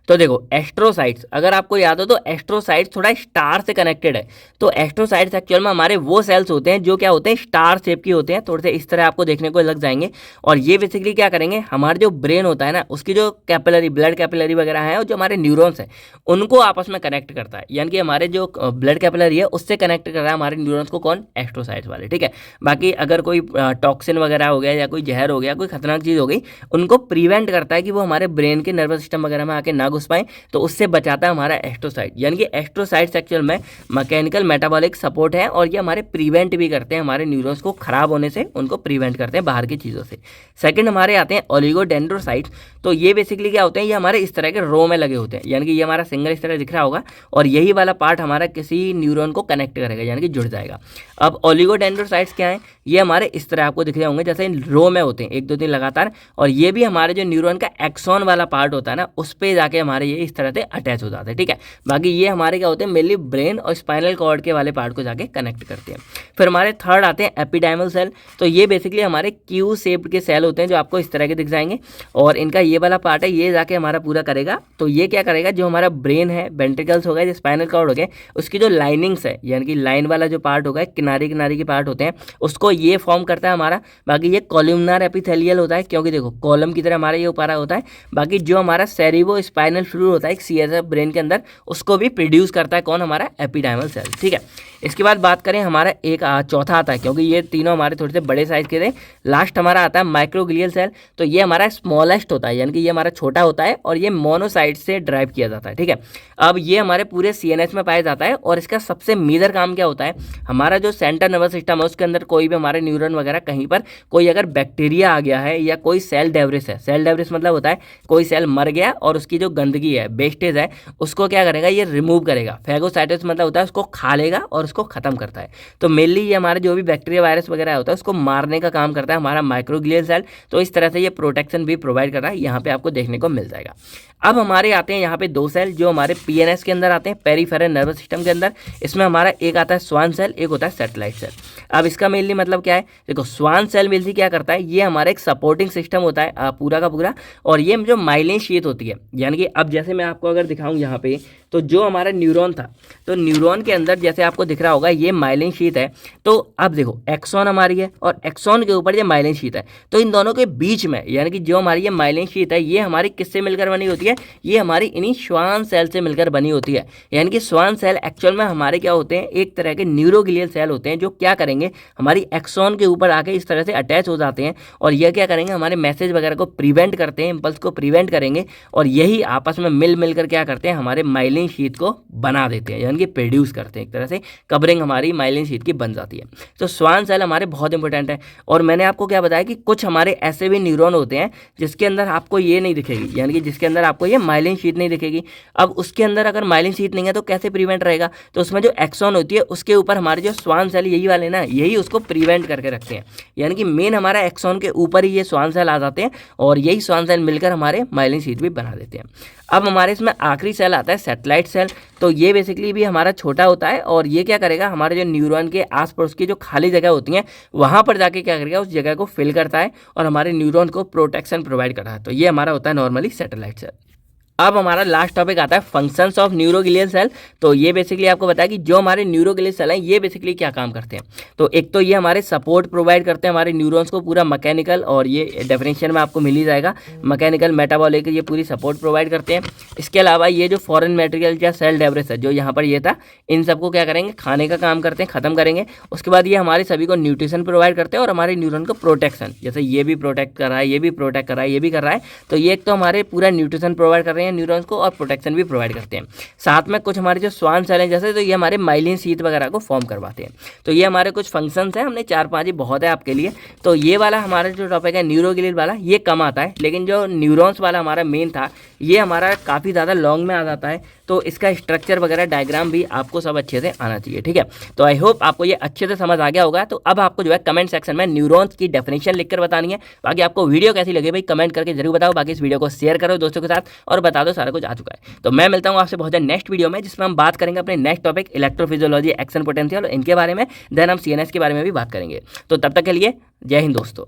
तो देखो एस्ट्रोसाइट्स, अगर आपको याद हो तो एस्ट्रोसाइट्स थोड़ा स्टार से कनेक्टेड है। तो एस्ट्रोसाइट्स एक्चुअल में हमारे वो सेल्स होते हैं जो क्या होते हैं, स्टार शेप की होते हैं, थोड़े से इस तरह आपको देखने को लग जाएंगे। और ये बेसिकली क्या करेंगे, हमारे जो ब्रेन होता है ना उसकी जो कैपिलरी ब्लड कैपिलरी वगैरह है और जो हमारे न्यूरॉन्स हैं उनको आपस में कनेक्ट करता है। यानी कि हमारे जो ब्लड कैपिलरी है उससे कनेक्ट कर रहा है हमारे न्यूरॉन्स को, कौन, एस्ट्रोसाइट्स वाले। ठीक है, बाकी अगर कोई टॉक्सिन वगैरह हो गया या कोई जहर हो गया, कोई खतरनाक चीज़ हो गई, उनको प्रिवेंट करता है कि वो हमारे ब्रेन के नर्वस सिस्टम वगैरह में आके ना घुस पाए, तो उससे बचाता है हमारा एस्ट्रोसाइट। यानी कि एस्ट्रोसाइट्स एक्चुअल में मैकेनिकल मेटाबॉलिक सपोर्ट है और ये हमारे प्रिवेंट भी करते हैं हमारे न्यूरॉन्स को खराब होने से, उनको प्रिवेंट करते हैं बाहर की चीज़ों से। सेकंड हमारे आते हैं ओलिगोडेंड्रोसाइट्स। तो ये बेसिकली क्या होते हैं, ये हमारे इस तरह के रो में लगे होते हैं। यानी कि ये हमारा सिंगल इस तरह दिख रहा होगा और यही वाला पार्ट हमारा किसी न्यूरॉन को कनेक्ट करेगा, यानी कि जुड़ जाएगा। अब ओलिगोडेंड्रोसाइट्स क्या है, ये हमारे इस तरह आपको दिख रहे होंगे जैसे इन रो में होते हैं, 1 2 3 लगातार। और ये भी हमारे जो न्यूरॉन का एक्सॉन वाला पार्ट होता है ना उस पर जाके हमारे ये इस तरह से अटैच हो जाते हैं। ठीक है, बाकी ये हमारे क्या होते हैं, मेनली ब्रेन और स्पाइनल कॉर्ड के वाले पार्ट को जाके कनेक्ट करते हैं। फिर हमारे थर्ड आते हैं एपिडाइमल सेल। तो ये बेसिकली हमारे क्यू शेप्ड के सेल होते हैं जो आपको इस तरह के दिख जाएंगे और इनका ये वाला पार्ट है, ये जाके हमारा पूरा करेगा। तो ये क्या करेगा, जो हमारा ब्रेन है, वेंट्रिकल्स हो गए, जो स्पाइनल कॉर्ड हो गए, उसकी जो लाइनिंग्स है यानी कि लाइन वाला जो पार्ट होगा, किनारे किनारे के पार्ट होते हैं, उसको ये फॉर्म करता है हमारा। बाकी ये कॉलमनार एपिथेलियल होता है, क्योंकि देखो कॉलम की तरह हमारा ये ऊपर होता है। बाकी जो हमारा सेरिबो स्पाइनल फ्लूइड होता है एक सीएसएफ ब्रेन के अंदर, उसको भी प्रोड्यूस करता है कौन, हमारा एपिडाइमल सेल। ठीक है, इसके बाद बात करें हमारा एक चौथा आता है, क्योंकि ये तीनों हमारे थोड़े से बड़े साइज के थे। लास्ट हमारा आता है माइक्रोग्लियल सेल। तो ये हमारा स्मॉलेस्ट होता है, यानी कि ये हमारा छोटा होता है और ये मोनोसाइट से ड्राइव किया जाता है। ठीक है, अब ये हमारे पूरे सीएनएस में पाया जाता है और इसका सबसे मेजर काम क्या होता है, हमारा जो सेंट्रल नर्वस सिस्टम है उसके अंदर कोई भी हमारे न्यूरॉन वगैरह कहीं पर कोई अगर बैक्टीरिया आ गया है या कोई सेल डेब्रिस है, सेल डेब्रिस मतलब होता है कोई सेल मर गया और उसकी जो गंदगी है, वेस्टेज है, उसको क्या करेगा, ये रिमूव करेगा। फैगोसाइटोसिस मतलब होता है उसको खा लेगा और उसको खत्म करता है। तो मेनली ये हमारे जो भी बैक्टीरिया वायरस वगैरह होता है उसको मारने का काम करता है हमारा माइक्रोग्लियल सेल। तो इस तरह से ये प्रोटेक्शन भी प्रोवाइड कर रहा है, यहाँ पे आपको देखने को मिल जाएगा। अब हमारे आते हैं यहाँ पे 2 सेल जो हमारे पीएनएस के अंदर आते हैं, पेरिफेरल नर्वस सिस्टम के अंदर। इसमें हमारा एक आता है स्वान सेल, एक होता है सैटेलाइट सेल। अब इसका मेनली मतलब क्या है, देखो स्वान सेल मेनली क्या करता है, ये हमारा एक सपोर्टिंग सिस्टम होता है पूरा का पूरा। और ये जो माइलिन शीथ होती है, यानी कि अब जैसे मैं आपको अगर दिखाऊं यहाँ पे, तो जो हमारा न्यूरॉन था, तो न्यूरॉन के अंदर जैसे आपको दिख रहा होगा ये माइलिन शीथ है। तो अब देखो एक्सॉन हमारी है और एक्सॉन के ऊपर ये माइलिन शीथ है। तो इन दोनों के बीच में यानी कि जो हमारी ये माइलिन शीथ है ये हमारी किससे मिलकर बनी होती है, ये हमारी इन्हीं स्वान सेल से मिलकर बनी होती है। यानी कि स्वान सेल एक्चुअल में हमारे क्या होते हैं, एक तरह के न्यूरोग्लियल सेल होते हैं जो क्या करेंगे, हमारी एक्सॉन के ऊपर आके इस तरह से अटैच हो जाते हैं और यह क्या करेंगे, हमारे मैसेज वगैरह को प्रिवेंट करते हैं, इम्पल्स को प्रिवेंट करेंगे और यही आपस में मिलकर क्या करते हैं, हमारे माइलिन शीथ को बना देते हैं, यानी कि प्रोड्यूस करते हैं। एक तरह से कवरिंग हमारी माइलिन शीथ की बन जाती है। तो स्वान सेल हमारे बहुत इंपॉर्टेंट है। और मैंने आपको क्या बताया कि कुछ हमारे ऐसे भी न्यूरॉन होते हैं जिसके अंदर आपको ये नहीं दिखेगी, यानी कि जिसके अंदर आपको ये माइलिन शीथ नहीं दिखेगी। अब उसके अंदर अगर माइलिन शीथ नहीं है तो कैसे प्रिवेंट रहेगा, तो उसमें जो एक्सॉन होती है उसके ऊपर हमारे जो स्वान सेल यही वाले ना, यही उसको प्रिवेंट करके रखते हैं। यानी कि मेन हमारा एक्सॉन के ऊपर ही ये स्वान सेल आ जाते हैं और यही स्वान सेल मिलकर हमारे माइलिन शीथ भी बना देते हैं। अब हमारे इसमें आखिरी सेल आता है सैटेलाइट सेल। तो ये बेसिकली भी हमारा छोटा होता है और ये क्या करेगा, हमारे जो न्यूरॉन के आस पड़ोस की जो खाली जगह होती हैं वहाँ पर जाके क्या करेगा, उस जगह को फिल करता है और हमारे न्यूरॉन को प्रोटेक्शन प्रोवाइड करता है। तो ये हमारा होता है नॉर्मली सैटेलाइट सेल। अब हमारा लास्ट टॉपिक आता है फंक्शंस ऑफ न्यूरोग्लियल सेल। तो ये बेसिकली आपको बताया कि जो हमारे न्यूरोग्लियल सेल हैं ये बेसिकली क्या काम करते हैं। तो एक तो ये हमारे सपोर्ट प्रोवाइड करते हैं हमारे न्यूरॉन्स को पूरा मैकेनिकल, और ये डेफिनेशन में आपको मिल ही जाएगा, मैकेनिकल मेटाबॉलिक, ये पूरी सपोर्ट प्रोवाइड करते हैं। इसके अलावा ये जो फॉरेन मटेरियल या सेल डेब्रिस है जो यहाँ पर ये था, इन सबको क्या करेंगे, खाने का काम करते हैं, खत्म करेंगे। उसके बाद ये हमारे सभी को न्यूट्रिशन प्रोवाइड करते हैं और हमारे न्यूरॉन को प्रोटेक्शन, जैसे ये भी प्रोटेक्ट कर रहा है, ये भी प्रोटेक्ट कर रहा है, ये भी कर रहा है। तो ये एक तो हमारे पूरा न्यूट्रिशन प्रोवाइड कर रहे हैं हैं न्यूरॉन्स को और प्रोटेक्शन भी प्रोवाइड करते हैं। साथ में कुछ हमारे जो स्वान सेल हैं जैसे, तो ये हमारे माइलिन शीथ वगैरह को फॉर्म करवाते हैं। तो ये हमारे कुछ फंक्शंस हैं, हमने 4-5 ही बहुत है आपके लिए। तो ये वाला हमारा जो टॉपिक है न्यूरोग्लियल वाला, ये कम आता है, लेकिन जो न्यूरॉन्स वाला हमारा मेन था ये हमारा काफ़ी ज़्यादा लॉन्ग में आ जाता है। तो इसका स्ट्रक्चर वगैरह डायग्राम भी आपको सब अच्छे से आना चाहिए, ठीक है। तो आई होप आपको ये अच्छे से समझ आ गया होगा। तो अब आपको जो है कमेंट सेक्शन में न्यूरॉन्स की डेफिनेशन लिखकर बतानी है। बाकी आपको वीडियो कैसी लगी भाई कमेंट करके जरूर बताओ। बाकी इस वीडियो को शेयर करो दोस्तों के साथ और बता दो सारा कुछ आ चुका है। तो मैं मिलता हूँ आपसे बहुत जल्द नेक्स्ट वीडियो में, जिसमें हम बात करेंगे अपने next topic electrophysiology, action potential और इनके बारे में। देन हम CNS के बारे में भी बात करेंगे। तो तब तक के लिए जय हिंद दोस्तों।